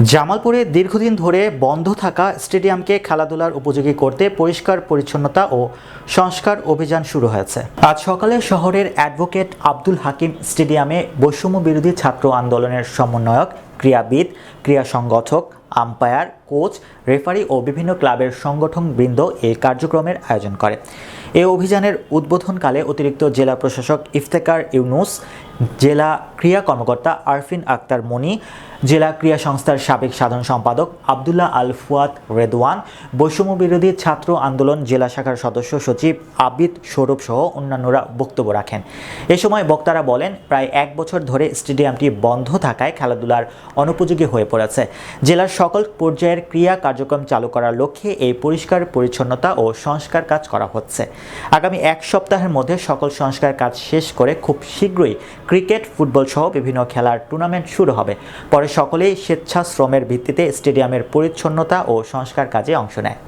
জামালপুরে দীর্ঘদিন ধরে বন্ধ থাকা স্টেডিয়ামকে খেলাধুলার উপযোগী করতে পরিষ্কার পরিচ্ছন্নতা ও সংস্কার অভিযান শুরু হয়েছে। আজ সকালে শহরের অ্যাডভোকেট আব্দুল হাকিম স্টেডিয়ামে বৈষম্য বিরোধী ছাত্র আন্দোলনের সমন্বয়ক, ক্রীড়াবিদ, ক্রীড়া সংগঠক, আম্পায়ার, কোচ, রেফারি ও বিভিন্ন ক্লাবের সংগঠনবৃন্দ এই কার্যক্রমের আয়োজন করে। এই অভিযানের উদ্বোধনকালে অতিরিক্ত জেলা প্রশাসক ইফতেখার ইউনুস, জেলা ক্রীড়া কর্মকর্তা আরফিন আক্তার মনি, জেলা ক্রীড়া সংস্থার সাবেক সাধারণ সম্পাদক আবদুল্লাহ আল ফুয়াদ রেদওয়ান, বৈষম্য বিরোধী ছাত্র আন্দোলন জেলা শাখার সদস্য সচিব আবিদ সৌরভ সহ অন্যান্যরা বক্তব্য রাখেন। এ সময় বক্তারা বলেন, প্রায় 1 বছর ধরে স্টেডিয়ামটি বন্ধ থাকায় খেলাধুলার অনুপযোগী হয়ে পড়েছে। জেলার সকল পর্যায়ের ক্রীড়া কার্যক্রম চালু করার লক্ষ্যে এই পরিষ্কার পরিচ্ছন্নতা ও সংস্কার কাজ করা হচ্ছে। আগামী 1 সপ্তাহের মধ্যে সকল সংস্কার কাজ শেষ করে খুব শীঘ্রই ক্রিকেট, ফুটবল সহ বিভিন্ন খেলার টুর্নামেন্ট শুরু হবে। পরে সকলেই স্বেচ্ছাশ্রমের ভিত্তিতে স্টেডিয়ামের পরিচ্ছন্নতা ও সংস্কার কাজে অংশ নেয়।